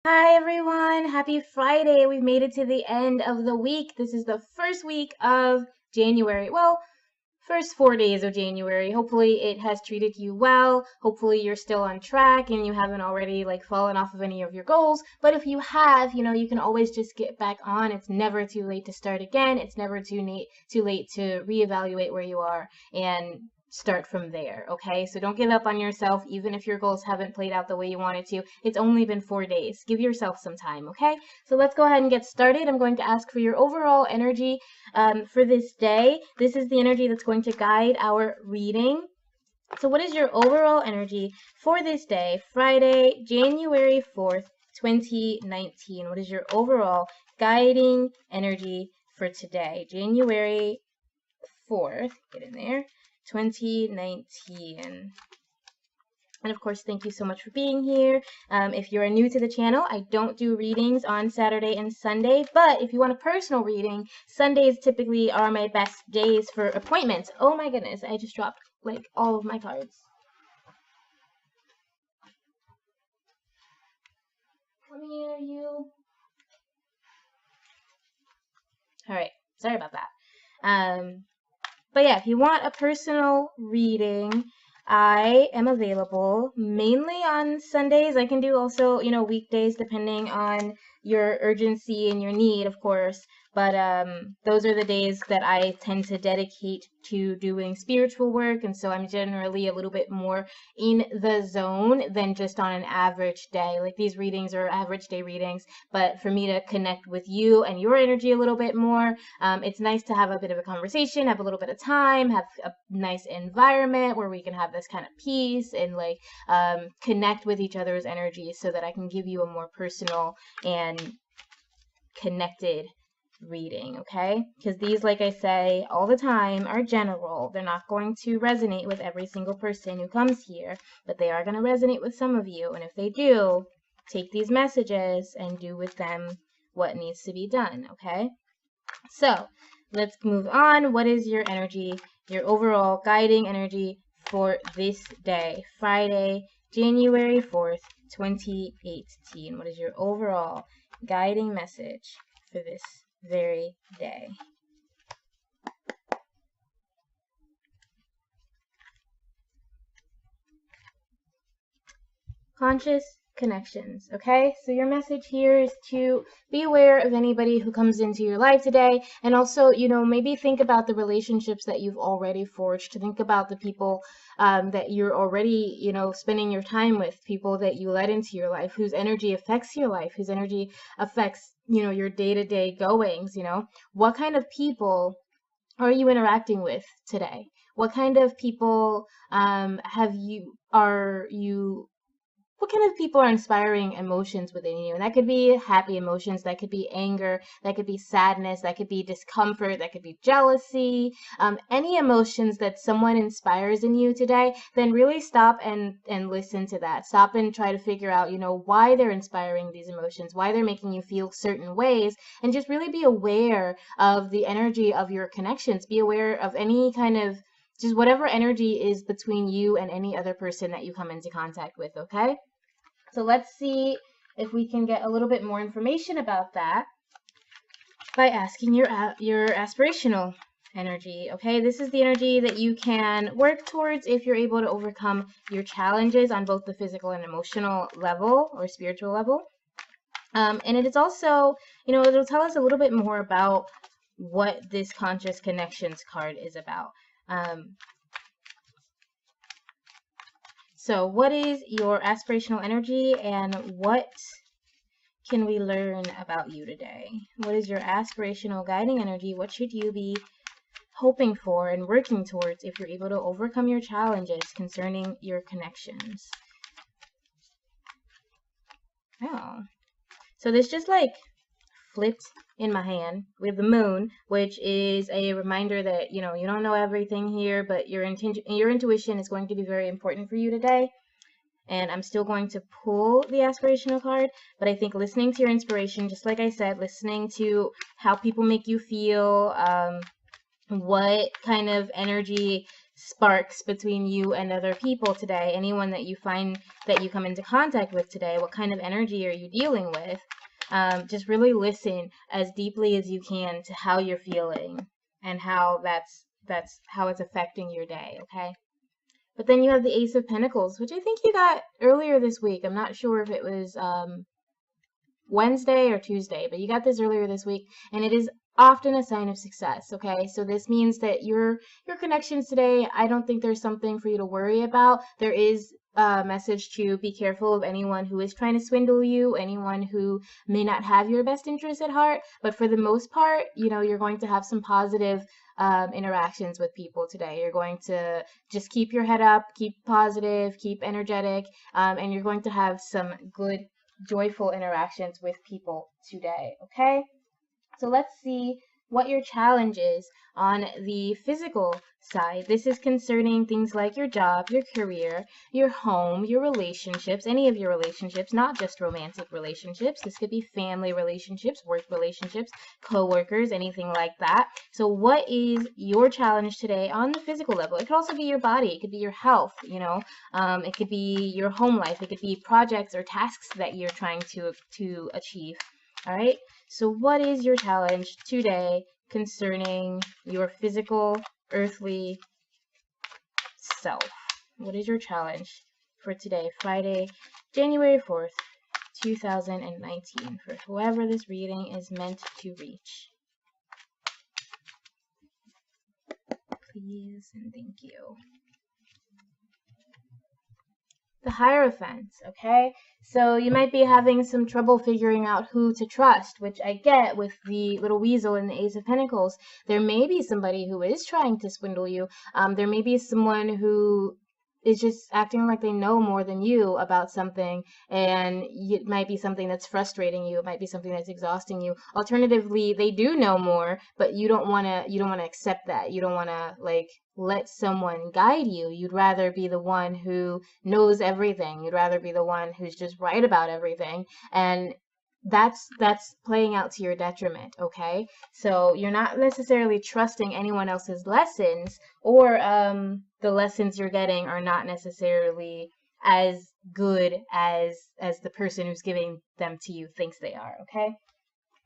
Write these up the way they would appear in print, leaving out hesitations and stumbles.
Hi everyone, happy Friday. We've made it to the end of the week. This is the first week of January. Well, first 4 days of January. Hopefully it has treated you well. Hopefully you're still on track and you haven't already fallen off of any of your goals. But if you have, you can always just get back on. It's never too late to start again. It's never too late to reevaluate where you are and start from there. Okay, so don't give up on yourself even if your goals haven't played out the way you wanted to. It's only been 4 days. Give yourself some time. Okay, so let's go ahead and get started. I'm going to ask for your overall energy for this day. This is the energy that's going to guide our reading. So what is your overall energy for this day, Friday, January 4th, 2019? What is your overall guiding energy for today, January 4th, get in there, 2019? And of course, thank you so much for being here. If you're new to the channel, I don't do readings on Saturday and Sunday, but if you want a personal reading, Sundays typically are my best days for appointments. Oh my goodness, I just dropped all of my cards. Come here, you. All right, sorry about that. But yeah, if you want a personal reading, I am available mainly on Sundays. I can do also, weekdays depending on your urgency and your need, of course. But those are the days that I tend to dedicate to doing spiritual work. And so I'm generally a little bit more in the zone than just on an average day. Like these readings are average day readings. But for me to connect with you and your energy a little bit more, it's nice to have a bit of a conversation, have a little bit of time, have a nice environment where we can have this kind of peace and connect with each other's energies so that I can give you a more personal and connected reading, okay? Because these, like I say all the time, are general. They're not going to resonate with every single person who comes here, but they are going to resonate with some of you. And if they do, take these messages and do with them what needs to be done, okay? So let's move on. What is your energy, your overall guiding energy for this day, Friday, January 4th, 2018? What is your overall guiding message for this very day? Conscious connections. Okay, so your message here is to be aware of anybody who comes into your life today, and also maybe think about the relationships that you've already forged. To think about the people that you're already spending your time with, people that you let into your life, whose energy affects your life, whose energy affects your day-to-day goings. What kind of people are you interacting with today? What kind of people what kind of people are inspiring emotions within you? And that could be happy emotions, that could be anger, that could be sadness, that could be discomfort, that could be jealousy, any emotions that someone inspires in you today. Then really stop and listen to that. Stop and try to figure out why they're inspiring these emotions, why they're making you feel certain ways, and just really be aware of the energy of your connections. Be aware of any kind of just whatever energy is between you and any other person that you come into contact with, okay? So let's see if we can get a little bit more information about that by asking your aspirational energy, okay? This is the energy that you can work towards if you're able to overcome your challenges on both the physical and emotional level or spiritual level. And it is also, it'll tell us a little bit more about what this conscious connections card is about. So what is your aspirational energy and what can we learn about you today? What is your aspirational guiding energy? What should you be hoping for and working towards if you're able to overcome your challenges concerning your connections? Oh, so this just flipped in my hand with the moon, which is a reminder that you don't know everything here, but your intuition is going to be very important for you today. And I'm still going to pull the aspirational card, but I think listening to your inspiration, just like I said, listening to how people make you feel, what kind of energy sparks between you and other people today, anyone that you find that you come into contact with today. What kind of energy are you dealing with? Just really listen as deeply as you can to how you're feeling and how that's how it's affecting your day, okay? But then you have the Ace of Pentacles, which I think you got earlier this week. I'm not sure if it was Wednesday or Tuesday, but you got this earlier this week, and it is often a sign of success, okay? So this means that your connections today, I don't think there's something for you to worry about. There is a message to be careful of anyone who is trying to swindle you, anyone who may not have your best interests at heart, but for the most part, you know, you're going to have some positive interactions with people today. You're going to just keep your head up, keep positive, keep energetic, and you're going to have some good, joyful interactions with people today, okay? So let's see what your challenge is on the physical side. This is concerning things like your job, your career, your home, your relationships, any of your relationships, not just romantic relationships. This could be family relationships, work relationships, co-workers, anything like that. So what is your challenge today on the physical level? It could also be your body. It could be your health, you know. It could be your home life. It could be projects or tasks that you're trying to achieve. All right. So what is your challenge today concerning your physical, earthly self? What is your challenge for today, Friday, January 4th, 2019, for whoever this reading is meant to reach? Please and thank you. The Hierophant, okay? So you might be having some trouble figuring out who to trust, which I get with the little weasel in the Ace of Pentacles. There may be somebody who is trying to swindle you. There may be someone who is just acting like they know more than you about something, and it might be something that's frustrating you. It might be something that's exhausting you. Alternatively, they do know more, but you don't want to accept that. You don't want to like let someone guide you. You'd rather be the one who knows everything. You'd rather be the one who's just right about everything, and that's playing out to your detriment, okay? So you're not necessarily trusting anyone else's lessons, or the lessons you're getting are not necessarily as good as the person who's giving them to you thinks they are, okay?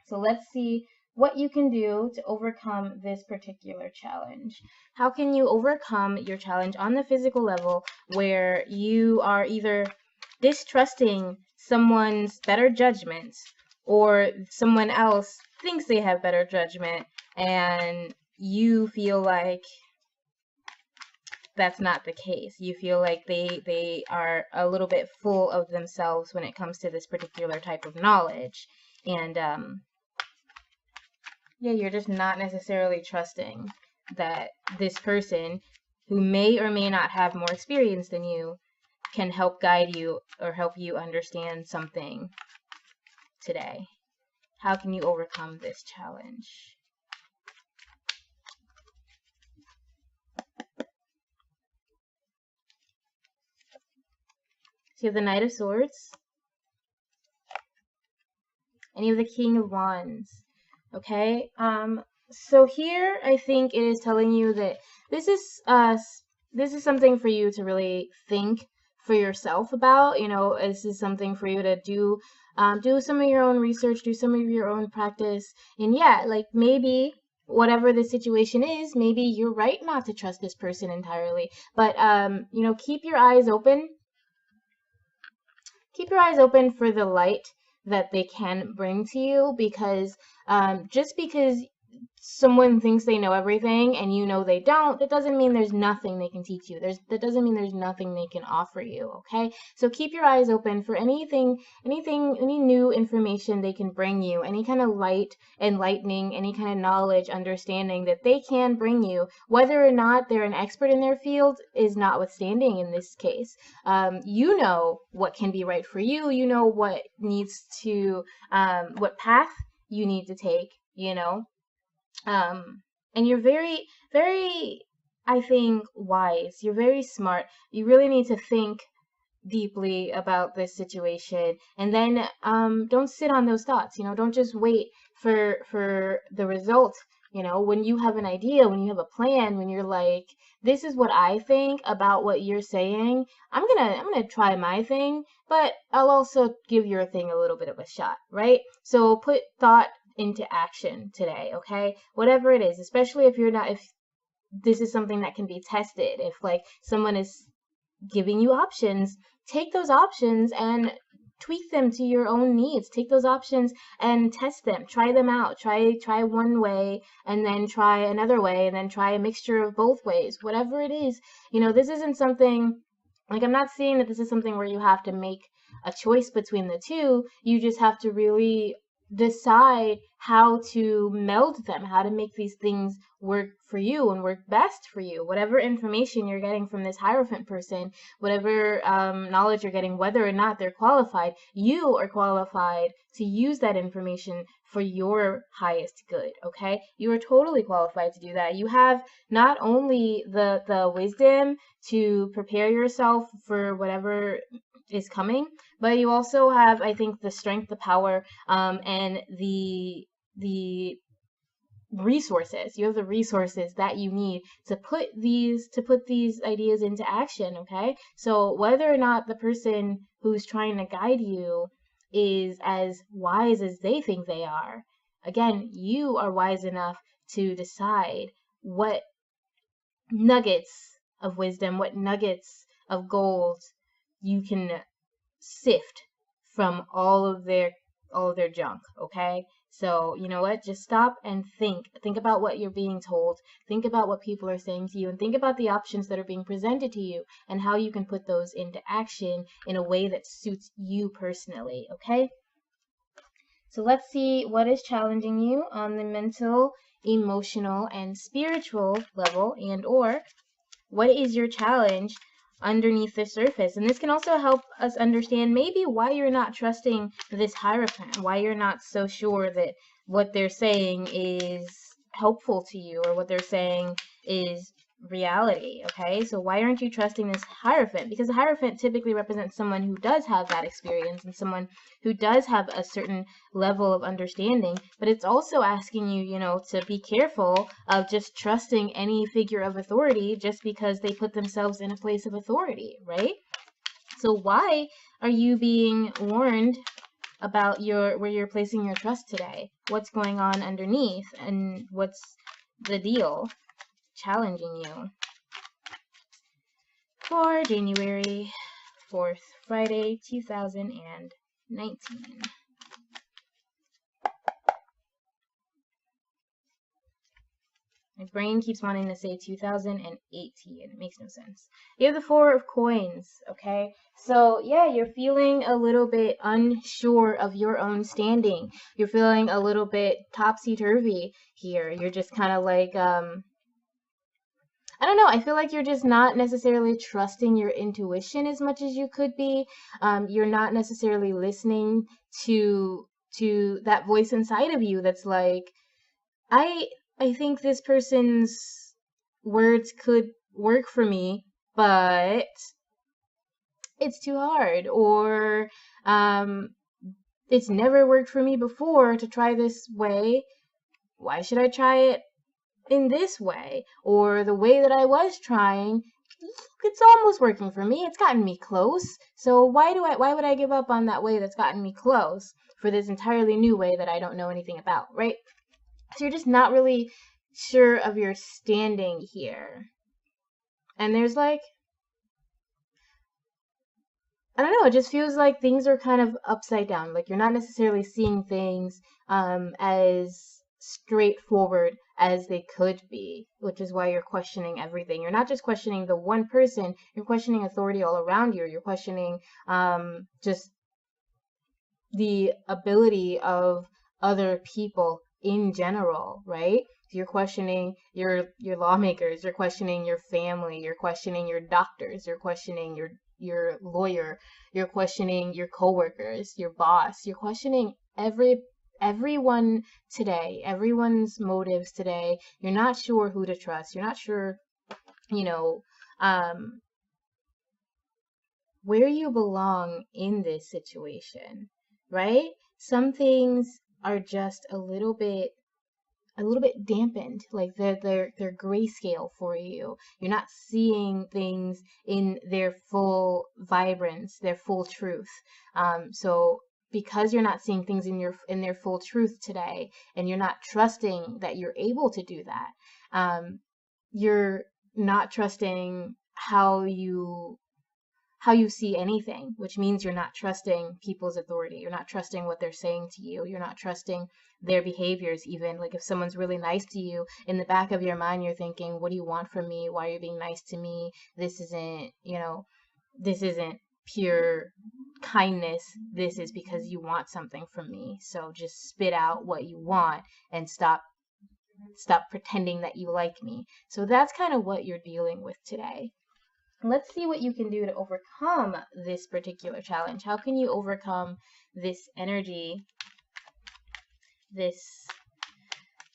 So let's see what you can do to overcome this particular challenge. How can you overcome your challenge on the physical level where you are either distrusting someone's better judgment, or someone else thinks they have better judgment and you feel like that's not the case? You feel like they are a little bit full of themselves when it comes to this particular type of knowledge, and yeah, you're just not necessarily trusting that this person, who may or may not have more experience than you, can help guide you or help you understand something today. How can you overcome this challenge? So you have the Knight of Swords, and you have the King of Wands. Okay, so here I think it is telling you that this is something for you to really think for yourself about. You know, this is something for you to do some of your own research, do some of your own practice, and yeah, like maybe whatever the situation is, maybe you're right not to trust this person entirely, but you know, keep your eyes open. Keep your eyes open for the light that they can bring to you, because just because someone thinks they know everything and you know they don't, that doesn't mean there's nothing they can teach you. That doesn't mean there's nothing they can offer you, okay? So keep your eyes open for any new information they can bring you, any kind of light, enlightening, any kind of knowledge, understanding that they can bring you. Whether or not they're an expert in their field is notwithstanding in this case. You know what can be right for you. You know what needs to, what path you need to take, you know? And you're very, very, I think, wise. You're very smart. You really need to think deeply about this situation, and then don't sit on those thoughts. You know, don't just wait for the result. You know, when you have an idea, when you have a plan, when you're like, this is what I think about what you're saying, I'm gonna try my thing, but I'll also give your thing a little bit of a shot, right? So put thought into action today, okay? Whatever it is, especially if this is something that can be tested. If like someone is giving you options, take those options and tweak them to your own needs. Take those options and test them. Try them out. Try one way and then try another way and then try a mixture of both ways. Whatever it is, you know, this isn't something like, I'm not saying that this is something where you have to make a choice between the two. You just have to really decide how to meld them, how to make these things work for you and work best for you. Whatever information you're getting from this Hierophant person, whatever knowledge you're getting, whether or not they're qualified, you are qualified to use that information for your highest good, okay? You are totally qualified to do that. You have not only the wisdom to prepare yourself for whatever is coming, but you also have, I think, the strength, the power, and the resources. You have the resources that you need to put these ideas into action, okay? So whether or not the person who's trying to guide you is as wise as they think they are, again, you are wise enough to decide what nuggets of wisdom, what nuggets of gold you can sift from all of their junk, okay? So, you know what? Just stop and think. Think about what you're being told. Think about what people are saying to you, and think about the options that are being presented to you and how you can put those into action in a way that suits you personally, okay? So let's see what is challenging you on the mental, emotional, and spiritual level, and or what is your challenge underneath the surface. And this can also help us understand maybe why you're not trusting this Hierophant, why you're not so sure that what they're saying is helpful to you or what they're saying is reality, okay? So why aren't you trusting this Hierophant? Because the Hierophant typically represents someone who does have that experience and someone who does have a certain level of understanding, but it's also asking you, you know, to be careful of just trusting any figure of authority just because they put themselves in a place of authority, right? So why are you being warned about where you're placing your trust today? What's going on underneath, and what's the deal challenging you for January 4th, Friday, 2019? My brain keeps wanting to say 2018. It makes no sense. You have the Four of Coins, okay? So, yeah, you're feeling a little bit unsure of your own standing. You're feeling a little bit topsy-turvy here. You're just kind of like, I don't know. I feel like you're just not necessarily trusting your intuition as much as you could be. You're not necessarily listening to that voice inside of you that's like, I think this person's words could work for me, but it's too hard, or it's never worked for me before to try this way. Why should I try it in this way? Or the way that I was trying, it's almost working for me. It's gotten me close. So why would I give up on that way that's gotten me close for this entirely new way that I don't know anything about, right? So you're just not really sure of your standing here. And there's like, I don't know, it just feels like things are kind of upside down. Like you're not necessarily seeing things as straightforward as they could be, which is why you're questioning everything. You're not just questioning the one person, you're questioning authority all around you. You're questioning just the ability of other people in general, right? You're questioning your lawmakers, you're questioning your family, you're questioning your doctors, you're questioning your lawyer, you're questioning your coworkers, your boss, you're questioning everyone today, everyone's motives today. You're not sure who to trust. You're not sure, you know, where you belong in this situation, right? Some things are just a little bit a little bit dampened, like they're grayscale for you. You're not seeing things in their full vibrance, their full truth. So because you're not seeing things in their full truth today, and you're not trusting that you're able to do that, you're not trusting how you see anything, which means you're not trusting people's authority. You're not trusting what they're saying to you. You're not trusting their behaviors, even. Like, if someone's really nice to you, in the back of your mind, you're thinking, what do you want from me? Why are you being nice to me? This isn't, this isn't pure kindness. This is because you want something from me. So just spit out what you want and stop pretending that you like me. So that's kind of what you're dealing with today. Let's see what you can do to overcome this particular challenge. How can you overcome this energy, this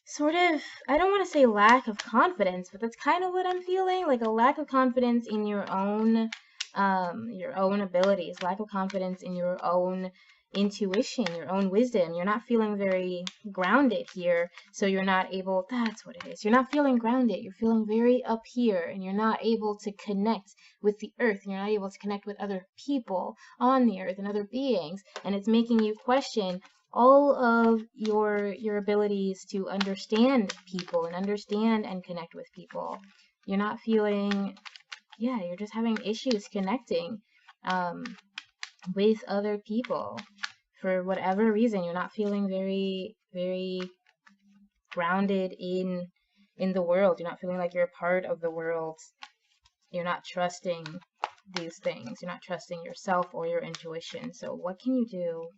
sort of, I don't want to say lack of confidence, but that's kind of what I'm feeling, like a lack of confidence in your own abilities, lack of confidence in your own intuition, your own wisdom. You're not feeling very grounded here, so you're not able, that's what it is. You're not feeling grounded. You're feeling very up here, and you're not able to connect with the earth. You're not able to connect with other people on the earth and other beings, and it's making you question all of your abilities to understand people and understand and connect with people. You're not feeling, yeah, you're just having issues connecting with other people. For whatever reason, you're not feeling very, very grounded in the world. You're not feeling like you're a part of the world. You're not trusting these things. You're not trusting yourself or your intuition. So what can you do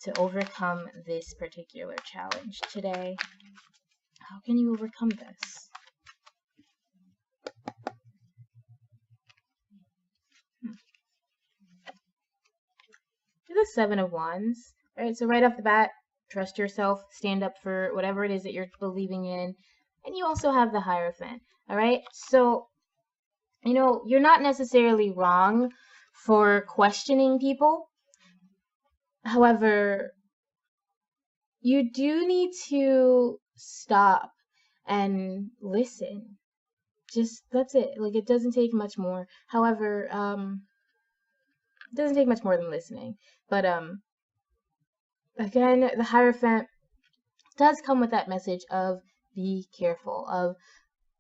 to overcome this particular challenge today? How can you overcome this? The Seven of Wands. All right, so right off the bat, trust yourself, stand up for whatever it is that you're believing in, and you also have the Hierophant. All right, so you're not necessarily wrong for questioning people. However, you do need to stop and listen. Just, that's it. Like, it doesn't take much more. However, it doesn't take much more than listening. But again, the Hierophant does come with that message of be careful, of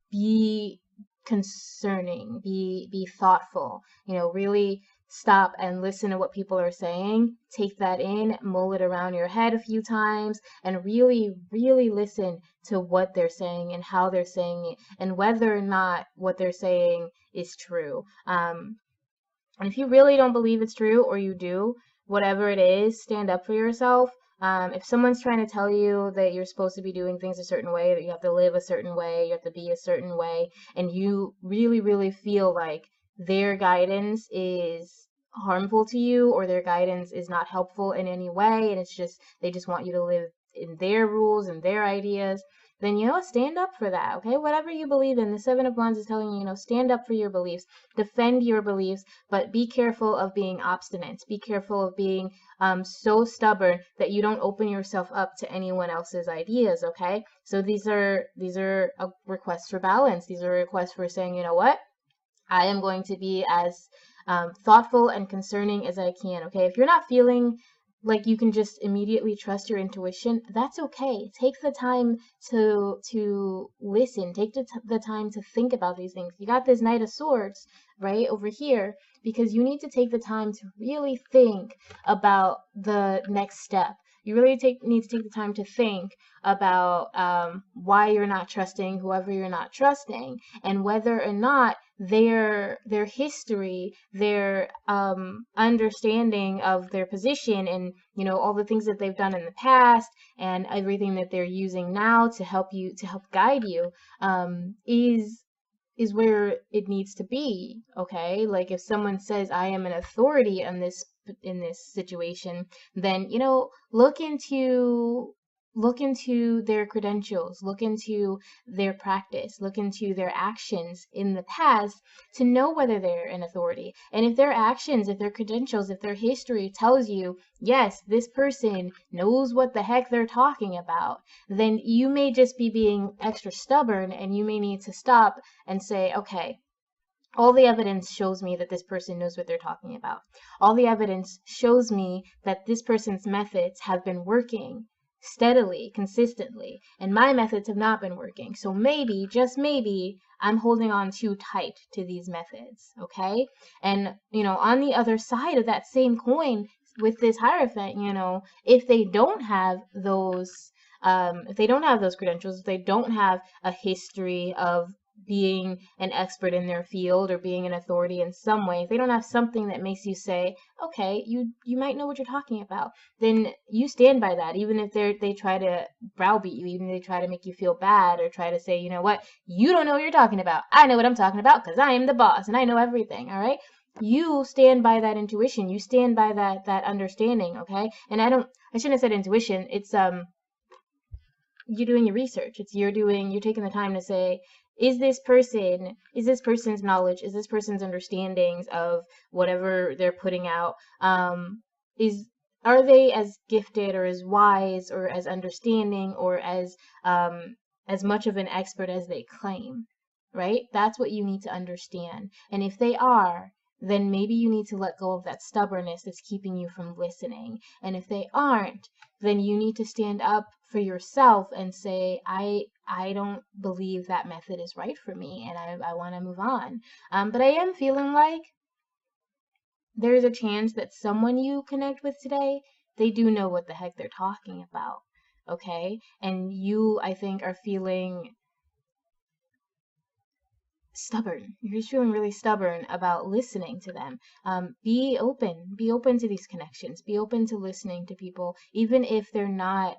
be concerning, be thoughtful. Really stop and listen to what people are saying. Take that in, mull it around your head a few times, and really, really listen to what they're saying and how they're saying it, and whether or not what they're saying is true. And if you really don't believe it's true, or you do, whatever it is, stand up for yourself. If someone's trying to tell you that you're supposed to be doing things a certain way, that you have to live a certain way, you have to be a certain way, and you really, really feel like their guidance is harmful to you, or their guidance is not helpful in any way, and they just want you to live in their rules and their ideas, then, stand up for that, okay? Whatever you believe in, the Seven of Wands is telling you, stand up for your beliefs, defend your beliefs, but be careful of being obstinate. Be careful of being so stubborn that you don't open yourself up to anyone else's ideas, okay? So these are a requests for balance. These are requests for saying, you know what? I am going to be as thoughtful and concerning as I can, okay? If you're not feeling like you can just immediately trust your intuition, that's okay. Take the time to listen. Take the time to think about these things. You got this Knight of Swords right over here because you need to take the time to really think about the next step. You really need to take the time to think about why you're not trusting whoever you're not trusting, and whether or not their history, their understanding of their position, and all the things that they've done in the past, and everything that they're using now to help guide you, is where it needs to be. Okay, like if someone says I am an authority in this situation, then look into look into their credentials, look into their practice, look into their actions in the past to know whether they're an authority. And if their actions, if their credentials, if their history tells you, yes, this person knows what the heck they're talking about, then you may just be being extra stubborn, and you may need to stop and say, okay, all the evidence shows me that this person knows what they're talking about. All the evidence shows me that this person's methods have been working steadily, consistently, and my methods have not been working. So maybe, just maybe, I'm holding on too tight to these methods, okay? And, on the other side of that same coin with this Hierophant, if they don't have those, credentials, if they don't have a history of being an expert in their field or being an authority in some way, if they don't have something that makes you say, okay, you might know what you're talking about, then you stand by that, even if they try to browbeat you, even if they try to make you feel bad or try to say, you know what, you don't know what you're talking about. I know what I'm talking about because I am the boss and I know everything, all right? You stand by that intuition. You stand by that understanding, okay? And I shouldn't have said intuition. It's you're doing your research. You're taking the time to say, is this person's knowledge, is this person's understandings of whatever they're putting out, are they as gifted or as wise or as understanding or as much of an expert as they claim, right? That's what you need to understand. And if they are, then maybe you need to let go of that stubbornness that's keeping you from listening. And if they aren't, then you need to stand up for yourself and say, I don't believe that method is right for me, and I want to move on. But I am feeling like there's a chance that someone you connect with today, they do know what the heck they're talking about, okay? And you, I think, are feeling stubborn. You're just feeling really stubborn about listening to them. Be open to these connections. Be open to listening to people, even if they're not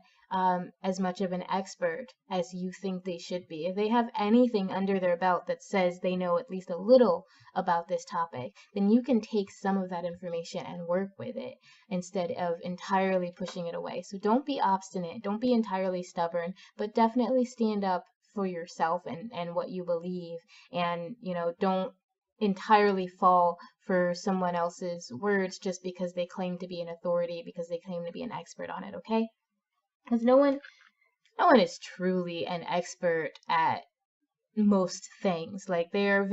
as much of an expert as you think they should be. If they have anything under their belt that says they know at least a little about this topic, then you can take some of that information and work with it instead of entirely pushing it away. So don't be obstinate. Don't be entirely stubborn, but definitely stand up for yourself and what you believe, and don't entirely fall for someone else's words just because they claim to be an authority, because they claim to be an expert on it, okay? Because no one is truly an expert at most things. Like, there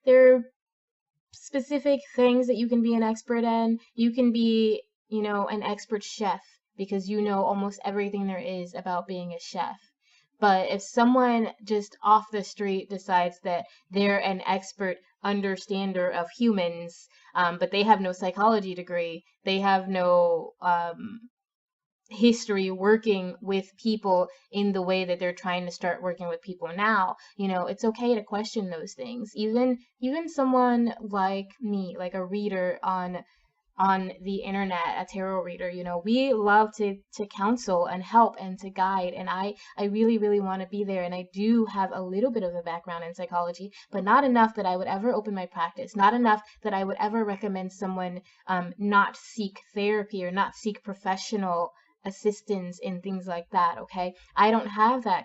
are specific things that you can be an expert in. You can be an expert chef because you know almost everything there is about being a chef. But if someone just off the street decides that they're an expert understander of humans, but they have no psychology degree, they have no history working with people in the way that they're trying to start working with people now, it's okay to question those things. Even someone like me, like a reader on the internet, a tarot reader, we love to counsel and help and to guide, and I really, really want to be there. And I do have a little bit of a background in psychology, but not enough that I would ever open my practice, not enough that I would ever recommend someone not seek therapy or not seek professional assistance in things like that, okay? I don't have that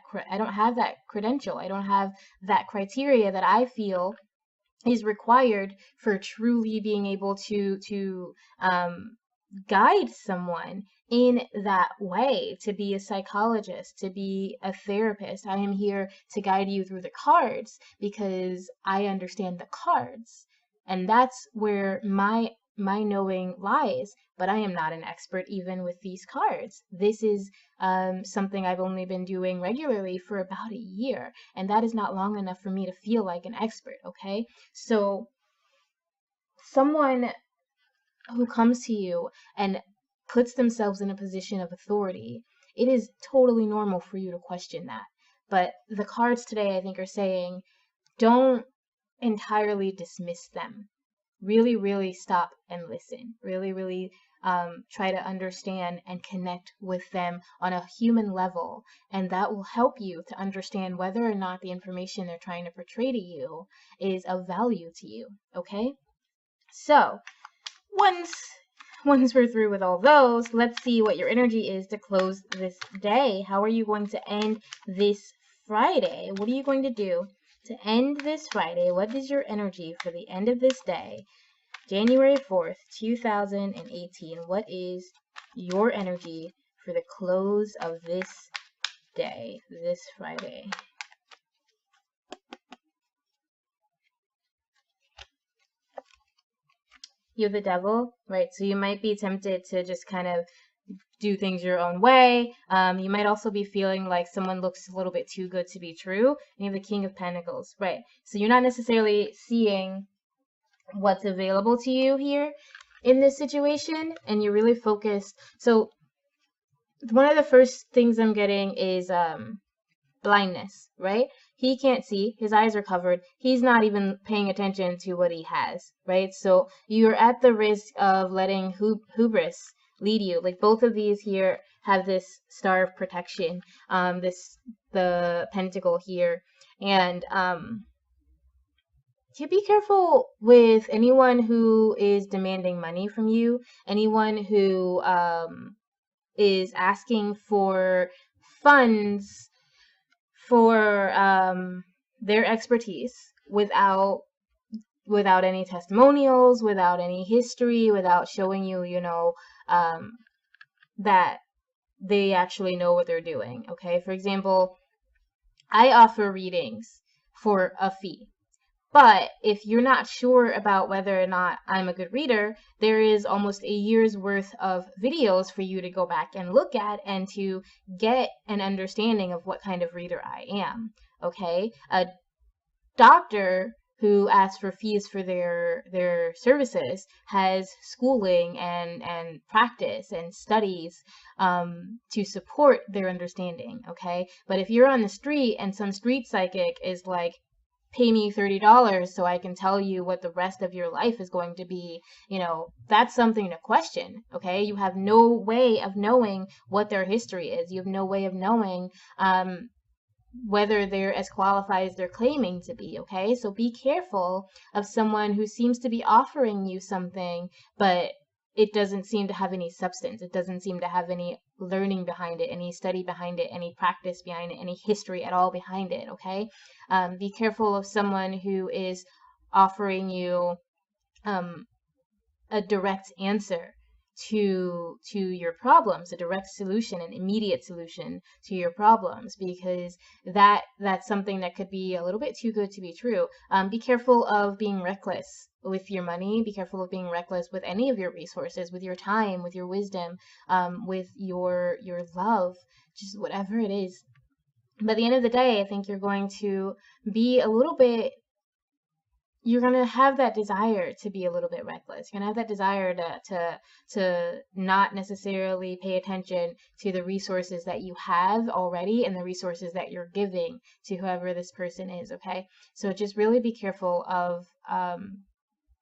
credential. I don't have that criteria that I feel is required for truly being able to guide someone in that way, to be a psychologist, to be a therapist. I am here to guide you through the cards because I understand the cards, and that's where my knowing lies. But I am not an expert even with these cards. This is something I've only been doing regularly for about a year, and that is not long enough for me to feel like an expert, okay? So someone who comes to you and puts themselves in a position of authority, it is totally normal for you to question that. But the cards today, I think, are saying, don't entirely dismiss them. Really, really stop and listen. Really, really try to understand and connect with them on a human level. And that will help you to understand whether or not the information they're trying to portray to you is of value to you, okay? So, once we're through with all those, let's see what your energy is to close this day. How are you going to end this Friday? What are you going to do to end this Friday? What is your energy for the end of this day? January 4th, 2018. What is your energy for the close of this day, this Friday? You have the Devil, right? So you might be tempted to just kind of do things your own way. You might also be feeling like someone looks a little bit too good to be true. And you have the King of Pentacles, right? So you're not necessarily seeing what's available to you here in this situation, and you're really focused. So one of the first things I'm getting is blindness, right? He can't see, his eyes are covered, he's not even paying attention to what he has, right? So you're at the risk of letting hubris lead you. Like both of these here have this Star of Protection, the Pentacle here, and be careful with anyone who is demanding money from you, anyone who is asking for funds for their expertise without any testimonials, without any history, without showing you, that they actually know what they're doing. Okay, for example, I offer readings for a fee. But if you're not sure about whether or not I'm a good reader, there is almost a year's worth of videos for you to go back and look at and to get an understanding of what kind of reader I am. Okay? A doctor who asks for fees for their services has schooling and practice and studies to support their understanding. Okay? But if you're on the street and some street psychic is like, pay me $30 so I can tell you what the rest of your life is going to be, that's something to question. Okay, you have no way of knowing what their history is. You have no way of knowing whether they're as qualified as they're claiming to be. Okay, so be careful of someone who seems to be offering you something, but it doesn't seem to have any substance. It doesn't seem to have any learning behind it, any study behind it, any practice behind it, any history at all behind it, okay? Be careful of someone who is offering you a direct answer to your problems, a direct solution, an immediate solution to your problems, because that's something that could be a little bit too good to be true. Be careful of being reckless with your money. Be careful of being reckless with any of your resources, with your time, with your wisdom, with your love, just whatever it is. But at the end of the day, I think you're going to be a little bit, you're going to have that desire to be a little bit reckless. You're going to have that desire to not necessarily pay attention to the resources that you have already and the resources that you're giving to whoever this person is, okay? So just really be careful of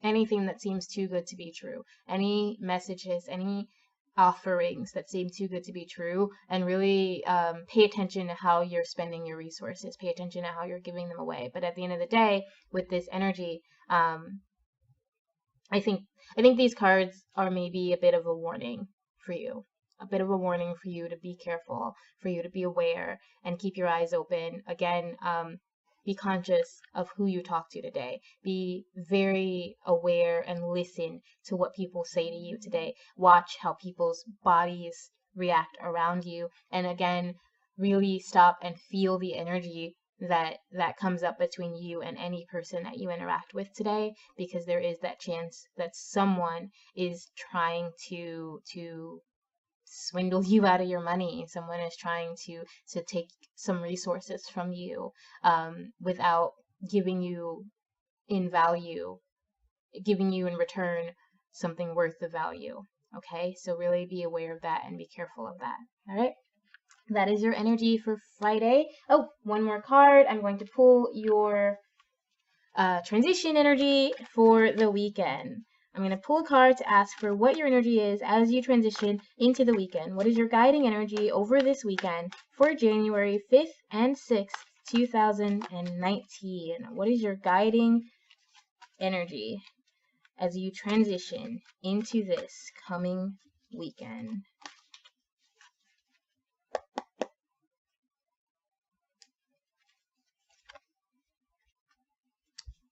anything that seems too good to be true. Any messages, any offerings that seem too good to be true, and really pay attention to how you're spending your resources. Pay attention to how you're giving them away. But at the end of the day, with this energy, I think these cards are maybe a bit of a warning for you. A bit of a warning for you to be careful, for you to be aware and keep your eyes open. Again, be conscious of who you talk to today. Be very aware and listen to what people say to you today. Watch how people's bodies react around you. And again, really stop and feel the energy that comes up between you and any person that you interact with today, because there is that chance that someone is trying to swindle you out of your money. Someone is trying to take some resources from you without giving you in value, giving you in return something worth the value. Okay, so really be aware of that and be careful of that. All right, that is your energy for Friday. Oh, one more card. I'm going to pull your transition energy for the weekend. I'm going to pull a card to ask for what your energy is as you transition into the weekend. What is your guiding energy over this weekend for January 5th and 6th, 2019? What is your guiding energy? as you transition into this coming weekend.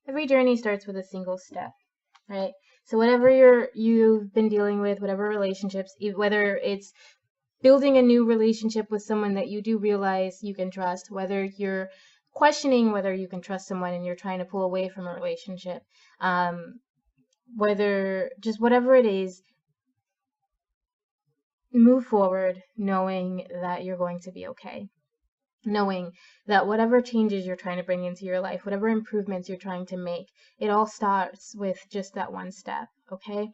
Every journey starts with a single step, right? So whatever you've been dealing with, whatever relationships, whether it's building a new relationship with someone that you do realize you can trust, whether you're questioning whether you can trust someone and you're trying to pull away from a relationship, whatever it is, move forward knowing that you're going to be okay. Knowing that whatever changes you're trying to bring into your life, whatever improvements you're trying to make, it all starts with just that one step, okay?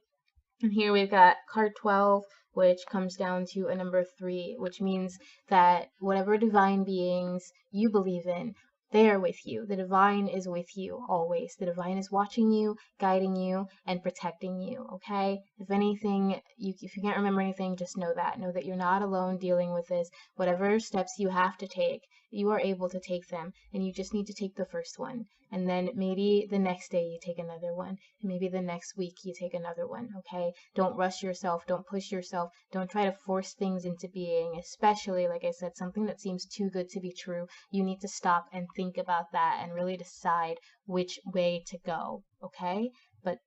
And here we've got card 12, which comes down to a number 3, which means that whatever divine beings you believe in, they are with you. The divine is with you always. The divine is watching you, guiding you, and protecting you, okay? If anything, if you can't remember anything, just know that. Know that you're not alone dealing with this. Whatever steps you have to take, you are able to take them, and you just need to take the first one. And then maybe the next day you take another one, and maybe the next week you take another one, okay? Don't rush yourself, don't push yourself, don't try to force things into being, especially, like I said, something that seems too good to be true. You need to stop and think about that and really decide which way to go, okay? But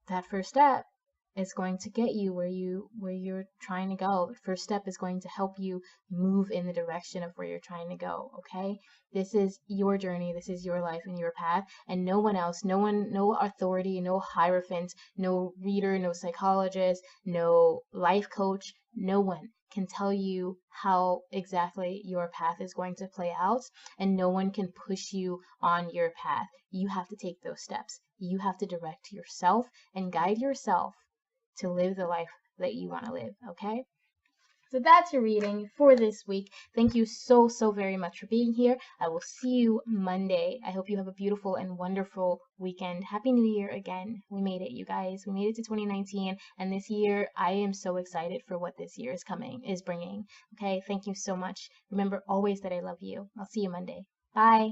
that first step is going to get you where you're trying to go. The first step is going to help you move in the direction of where you're trying to go, okay? This is your journey, this is your life and your path, and no one else, no authority, no hierophant, no reader, no psychologist, no life coach, no one can tell you how exactly your path is going to play out, and no one can push you on your path. You have to take those steps. You have to direct yourself and guide yourself to live the life that you want to live, okay? So that's your reading for this week. Thank you so very much for being here. I will see you Monday. I hope you have a beautiful and wonderful weekend. Happy New Year again. We made it, you guys. We made it to 2019, and this year I am so excited for what this year is bringing. Okay? Thank you so much. Remember always that I love you. I'll see you Monday. Bye.